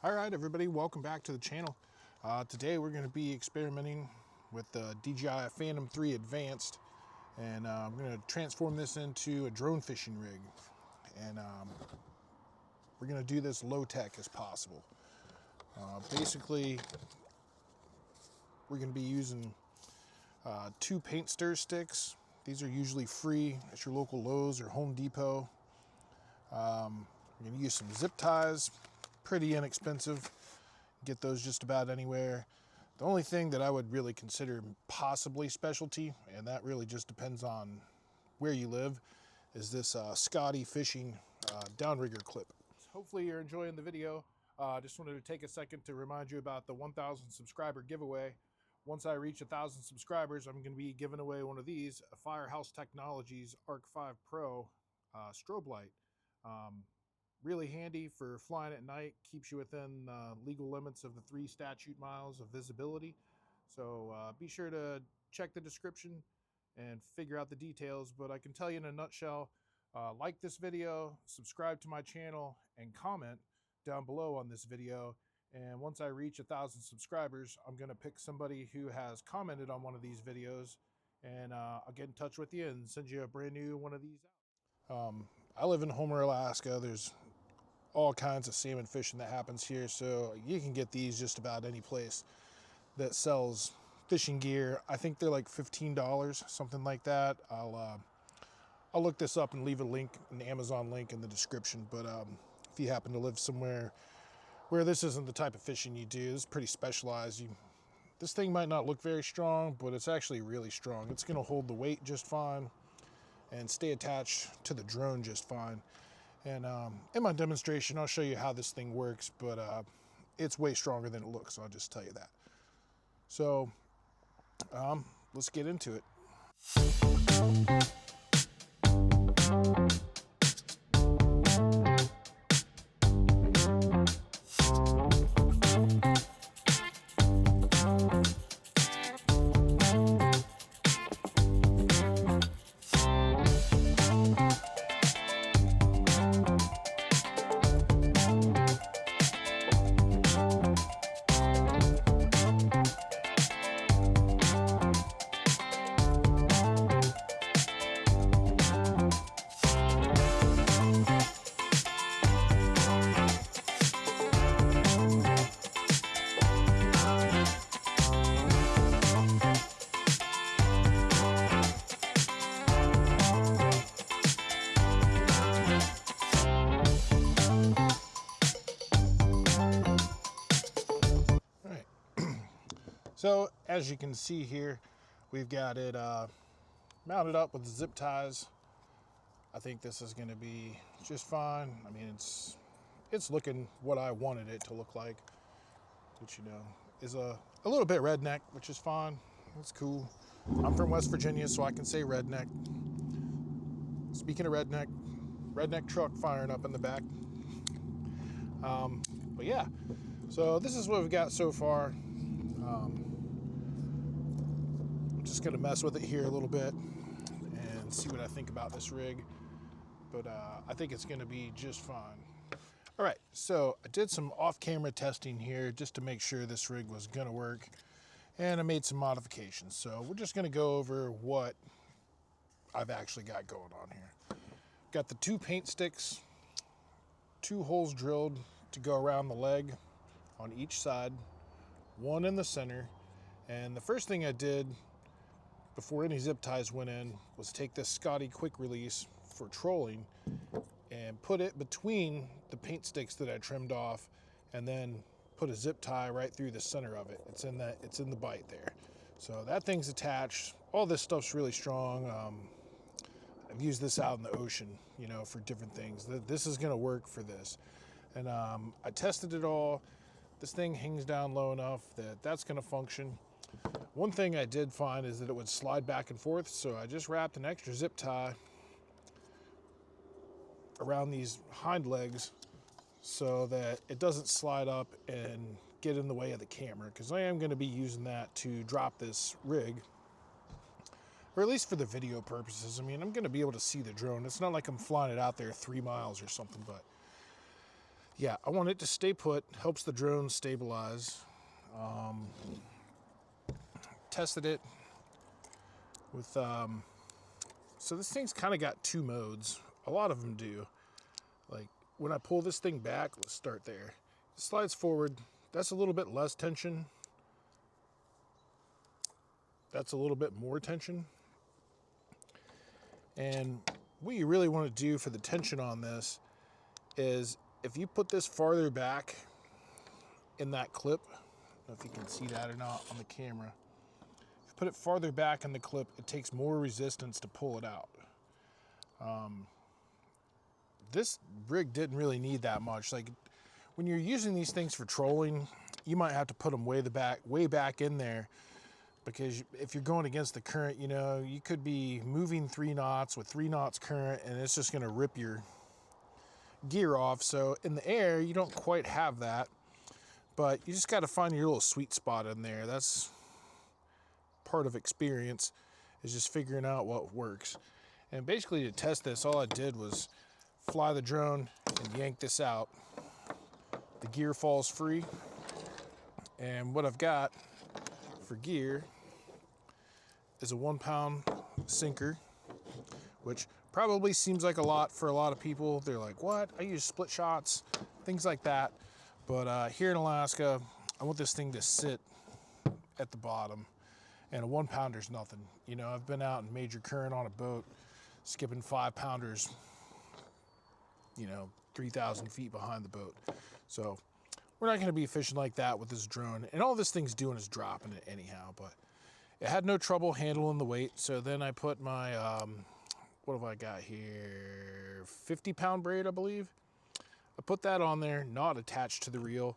All right, everybody, welcome back to the channel. Today we're going to be experimenting with the DJI Phantom 3 Advanced, and I'm going to transform this into a drone fishing rig. And we're going to do this low tech as possible. Basically, we're going to be using 2 paint stir sticks. These are usually free at your local Lowe's or Home Depot. We're going to use some zip ties, pretty inexpensive. Get those just about anywhere. The only thing that I would really consider possibly specialty, and that really just depends on where you live, is this Scotty fishing downrigger clip. Hopefully you're enjoying the video. Just wanted to take a second to remind you about the 1,000 subscriber giveaway. Once I reach 1,000 subscribers, I'm going to be giving away one of these, a Firehouse Technologies Arc 5 Pro strobe light. Really handy for flying at night, keeps you within legal limits of the 3 statute miles of visibility. So be sure to check the description and figure out the details. But I can tell you in a nutshell, like this video, subscribe to my channel, and comment down below on this video. And once I reach 1,000 subscribers, I'm going to pick somebody who has commented on one of these videos, and I'll get in touch with you and send you a brand new one of these out. I live in Homer, Alaska. There's all kinds of salmon fishing that happens here, so you can get these just about any place that sells fishing gear. I think they're like $15, something like that. I'll look this up and leave a link, an Amazon link in the description. But if you happen to live somewhere where this isn't the type of fishing you do, it's pretty specialized. This thing might not look very strong, but it's actually really strong. It's going to hold the weight just fine and stay attached to the drone just fine. And in my demonstration, I'll show you how this thing works, but it's way stronger than it looks, I'll just tell you that. So let's get into it. So as you can see here, we've got it mounted up with zip ties. I think this is going to be just fine. I mean, it's looking what I wanted it to look like, which, you know, is a little bit redneck, which is fine. It's cool. I'm from West Virginia, so I can say redneck. Speaking of redneck truck firing up in the back. But yeah, so this is what we've got so far. I'm just gonna mess with it here a little bit and see what I think about this rig, but I think it's gonna be just fine. All right, so I did some off-camera testing here just to make sure this rig was gonna work, and I made some modifications. So we're just gonna go over what I've actually got going on here. Got the 2 paint sticks, 2 holes drilled to go around the leg on each side, 1 in the center. And the first thing I did before any zip ties went in was take this Scotty quick release for trolling and put it between the paint sticks that I trimmed off, and then put a zip tie right through the center of it. It's in the bite there. So that thing's attached. All this stuff's really strong. I've used this out in the ocean, you know, for different things. This is gonna work for this. And I tested it all. This thing hangs down low enough that that's gonna function. One thing I did find is that it would slide back and forth, so I just wrapped an extra zip tie around these hind legs so that it doesn't slide up and get in the way of the camera, because I am going to be using that to drop this rig, or at least for the video purposes. I mean, I'm going to be able to see the drone. It's not like I'm flying it out there 3 miles or something, but yeah, I want it to stay put, helps the drone stabilize. Tested it with, so this thing's kind of got two modes. A lot of them do. Like when I pull this thing back, let's start there. It slides forward. That's a little bit less tension. That's a little bit more tension. And what you really want to do for the tension on this is if you put this farther back in that clip, I don't know if you can see that or not on the camera. If you put it farther back in the clip, it takes more resistance to pull it out. This rig didn't really need that much. Like when you're using these things for trolling, you might have to put them way back in there, because if you're going against the current, you know, you could be moving 3 knots with 3 knots current, and it's just gonna rip your gear off. So in the air, you don't quite have that, but you just gotta find your little sweet spot in there. That's part of experience, is just figuring out what works. And basically to test this, all I did was fly the drone and yank this out. The gear falls free. And what I've got for gear is a 1 pound sinker, which probably seems like a lot for a lot of people. They're like, what? I use split shots, things like that. But here in Alaska, I want this thing to sit at the bottom, and a 1 pounder's nothing. You know, I've been out in major current on a boat, skipping 5 pounders, you know, 3,000 feet behind the boat. So we're not gonna be fishing like that with this drone. And all this thing's doing is dropping it anyhow, but it had no trouble handling the weight. So then I put my, what have I got here? 50 pound braid, I believe. I put that on there, not attached to the reel.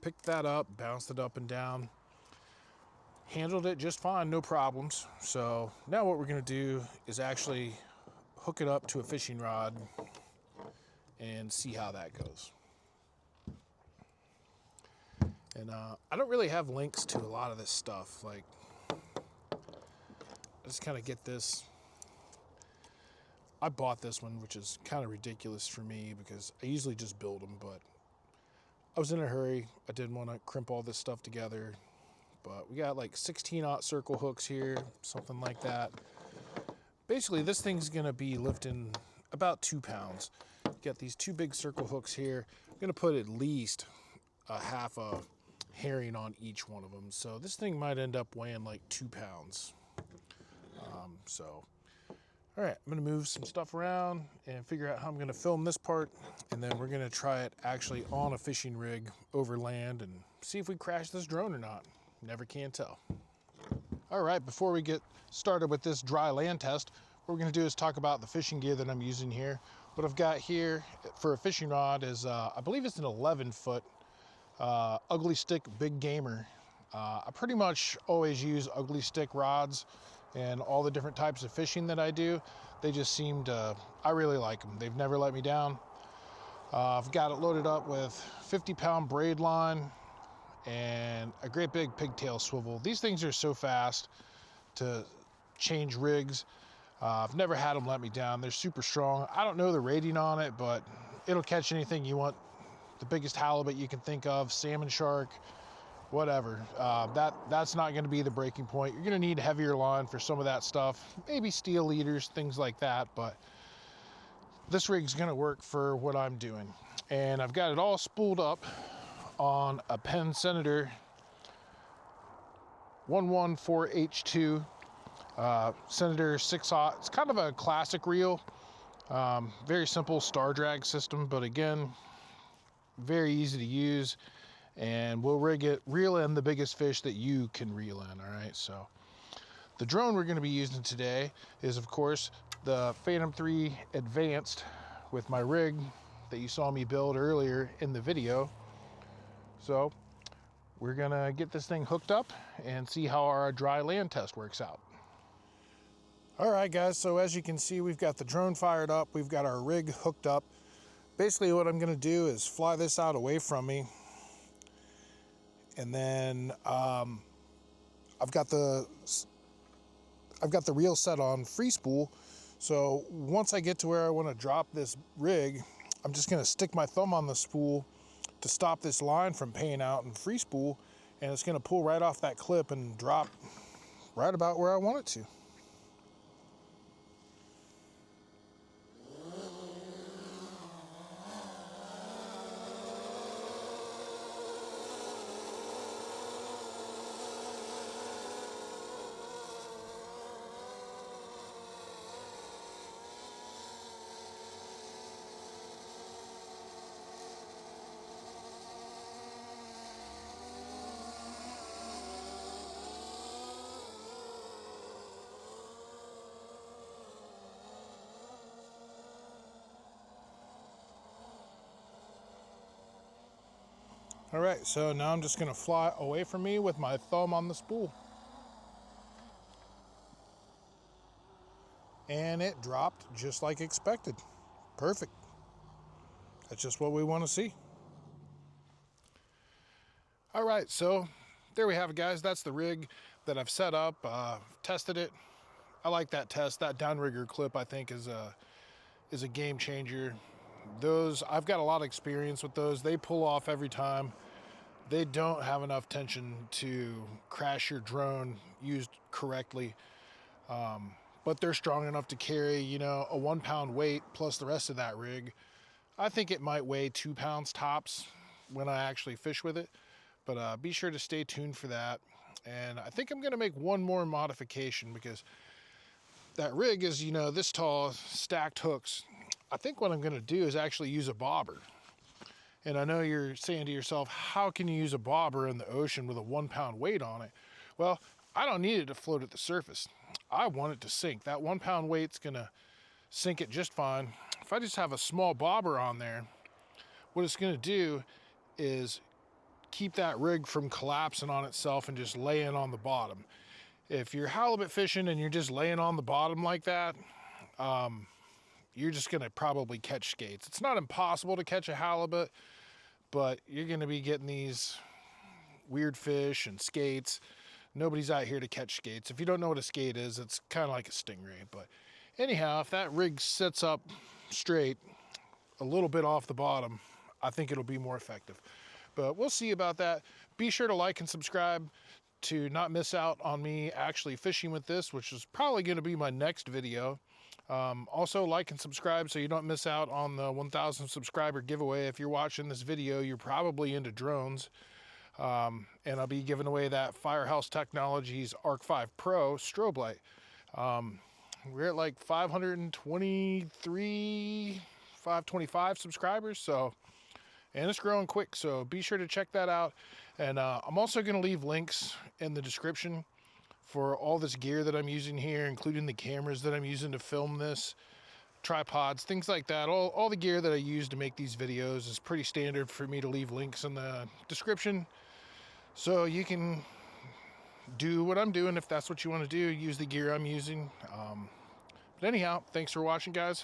Picked that up, bounced it up and down. Handled it just fine, no problems. So now what we're gonna do is actually hook it up to a fishing rod and see how that goes. And I don't really have links to a lot of this stuff. Like, I just kind of get this. I bought this one, which is kind of ridiculous for me because I usually just build them, but I was in a hurry. I didn't want to crimp all this stuff together. But we got like 16-aught circle hooks here, something like that. Basically, this thing's gonna be lifting about 2 pounds. Got these 2 big circle hooks here. I'm gonna put at least a half a herring on each one of them. So this thing might end up weighing like 2 pounds. All right, I'm gonna move some stuff around and figure out how I'm gonna film this part, and then we're gonna try it actually on a fishing rig over land and see if we crash this drone or not. Never can tell. All right, before we get started with this dry land test, what we're gonna do is talk about the fishing gear that I'm using here. What I've got here for a fishing rod is, I believe it's an 11-foot ugly stick big gamer. I pretty much always use ugly stick rods, and all the different types of fishing that I do, they just seem to, I really like them. They've never let me down. I've got it loaded up with 50-pound braid line and a great big pigtail swivel. These things are so fast to change rigs. I've never had them let me down. They're super strong. I don't know the rating on it, but it'll catch anything you want. The biggest halibut you can think of, salmon, shark, whatever. That's not going to be the breaking point. You're going to need heavier line for some of that stuff, maybe steel leaders, things like that, but this rig's going to work for what I'm doing. And I've got it all spooled up on a Penn Senator 114H2 Senator 6/0. It's kind of a classic reel, very simple star drag system, but again, very easy to use, and we'll reel in the biggest fish that you can reel in. All right, so the drone we're going to be using today is, of course, the Phantom 3 Advanced with my rig that you saw me build earlier in the video. So we're gonna get this thing hooked up and see how our dry land test works out. All right, guys, so as you can see, we've got the drone fired up, we've got our rig hooked up. Basically what I'm gonna do is fly this out away from me, and then I've got the reel set on free spool. So once I get to where I want to drop this rig, I'm just gonna stick my thumb on the spool to stop this line from paying out and free spool, and it's gonna pull right off that clip and drop right about where I want it to. All right, so now I'm just gonna fly away from me with my thumb on the spool. And it dropped just like expected. Perfect. That's just what we want to see. All right, so there we have it, guys. That's the rig that I've set up, tested it. I like that test. That Downrigger clip, I think, is a game changer. Those, I've got a lot of experience with those. They pull off every time. They don't have enough tension to crash your drone used correctly. But they're strong enough to carry, you know, a 1 pound weight plus the rest of that rig. I think it might weigh 2 pounds tops when I actually fish with it, but be sure to stay tuned for that. And I think I'm gonna make one more modification because that rig is, you know, this tall, stacked hooks. I think what I'm gonna do is actually use a bobber. And I know you're saying to yourself, how can you use a bobber in the ocean with a 1 pound weight on it? Well, I don't need it to float at the surface. I want it to sink. That 1 pound weight's gonna sink it just fine. If I just have a small bobber on there, what it's gonna do is keep that rig from collapsing on itself and just laying on the bottom. If you're halibut fishing and you're just laying on the bottom like that, you're just gonna probably catch skates. It's not impossible to catch a halibut, but you're gonna be getting these weird fish and skates. Nobody's out here to catch skates. If you don't know what a skate is, it's kind of like a stingray. But anyhow, if that rig sits up straight, a little bit off the bottom, I think it'll be more effective. But we'll see about that. Be sure to like and subscribe to not miss out on me actually fishing with this, which is probably gonna be my next video. Also like and subscribe so you don't miss out on the 1,000 subscriber giveaway. If you're watching this video, you're probably into drones. And I'll be giving away that Firehouse Technologies Arc 5 Pro strobe light. We're at like 523, 525 subscribers, so, and it's growing quick, so be sure to check that out. And I'm also going to leave links in the description for all this gear that I'm using here, including the cameras that I'm using to film this, tripods, things like that. All the gear that I use to make these videos is pretty standard for me to leave links in the description, so you can do what I'm doing if that's what you want to do, use the gear I'm using. But anyhow, thanks for watching, guys.